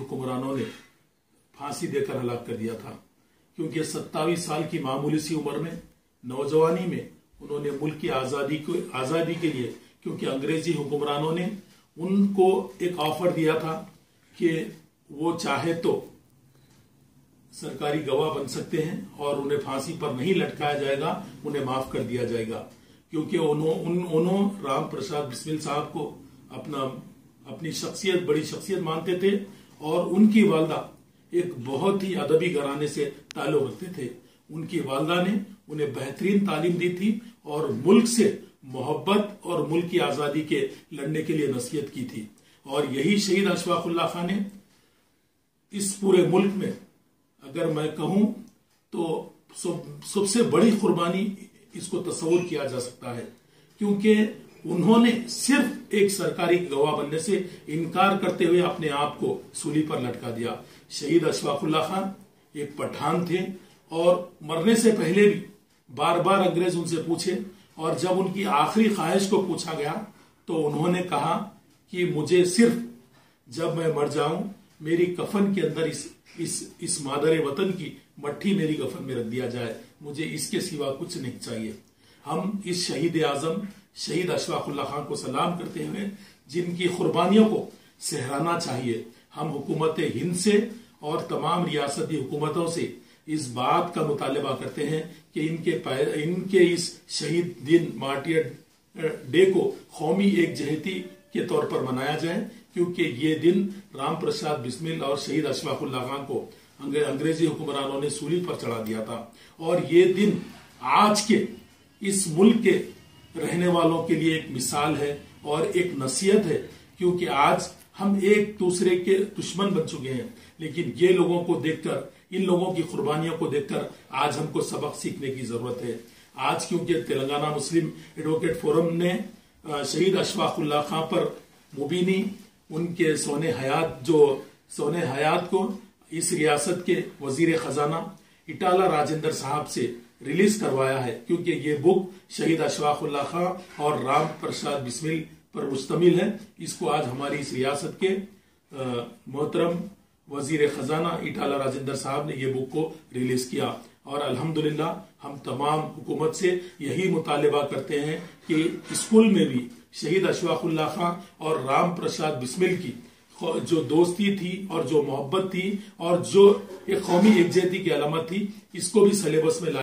हुक्मरानों ने फांसी देकर हलाक कर दिया था, क्योंकि 27 साल की मामूली सी उम्र में, नौजवानी में उन्होंने मुल्क की आजादी के लिए, क्योंकि अंग्रेजी हुक्मरानों ने उनको एक ऑफर दिया था कि वो चाहे तो सरकारी गवाह बन सकते हैं और उन्हें फांसी पर नहीं लटकाया जाएगा, उन्हें माफ कर दिया जाएगा, क्योंकि उन्होंने राम प्रसाद बिस्मिल साहब को अपनी शख्सियत, बड़ी शख्सियत मानते थे और उनकी वालदा एक बहुत ही अदबी घराने से ताल्लुक रखते थे। उनकी वालदा ने उन्हें बेहतरीन तालीम दी थी और मुल्क से मोहब्बत और मुल्क की आजादी के लड़ने के लिए नसीहत की थी। और यही शहीद अशफाकुल्लाह खान ने इस पूरे मुल्क में, अगर मैं कहूं तो सबसे बड़ी कुर्बानी इसको तस्वुर किया जा सकता है, क्योंकि उन्होंने सिर्फ एक सरकारी गवाह बनने से इनकार करते हुए अपने आप को सूली पर लटका दिया। शहीद अशफाकुल्लाह खान एक पठान थे और मरने से पहले भी बार बार अंग्रेज उनसे पूछे, और जब उनकी आखिरी ख्वाहिश को पूछा गया तो उन्होंने कहा कि मुझे सिर्फ जब मैं मर जाऊं मेरी कफन के अंदर इस मादर वतन की मट्ठी मेरी कफन में रख दिया जाए, मुझे इसके सिवा कुछ नहीं चाहिए। हम इस शहीद आजम शहीद अशफाकुल्लाह खान को सलाम करते हुए जिनकी कुर्बानियों को सहराना चाहिए, हम हुकूमत हिंद से और तमाम रियासती हुकूमतों से इस बात का मुतालबा करते हैं कि इनके इस शहीद दिन मार्टियर डे को कौमी एकजहती के तौर पर मनाया जाए, क्योंकि ये दिन राम प्रसाद बिस्मिल और शहीद अशफाकुल्लाह खान को अंग्रेजी हुक्मरानों ने सूली पर चढ़ा दिया था। और ये दिन आज के इस मुल्क के रहने वालों के लिए एक मिसाल है और एक नसीहत है, क्योंकि आज हम एक दूसरे के दुश्मन बन चुके हैं, लेकिन ये लोगों को देखकर, इन लोगों की कुर्बानियों को देखकर आज हमको सबक सीखने की जरूरत है। आज क्योंकि तेलंगाना मुस्लिम एडवोकेट फोरम ने शहीद अशफाकुल्लाह खान पर मुबीनी उनके सोने हयात को इस रियासत के वजीर खजाना इटाला राजेंद्र साहब से रिलीज करवाया है, क्योंकि ये बुक शहीद अशफाकुल्लाह खान और राम प्रसाद बिस्मिल पर मुश्तमिल है। इसको आज हमारी इस रियासत के मोहतरम वजीर खजाना इटाला राजेंद्र साहब ने ये बुक को रिलीज किया, और अल्हम्दुलिल्लाह हम तमाम हुकूमत से यही मुतालबा करते हैं कि स्कूल में भी शहीद अशफाकुल्लाह खान और राम प्रसाद बिस्मिल की जो दोस्ती थी और जो मोहब्बत थी और जो एक कौमी एकजहती की अलामत थी, इसको भी सिलेबस में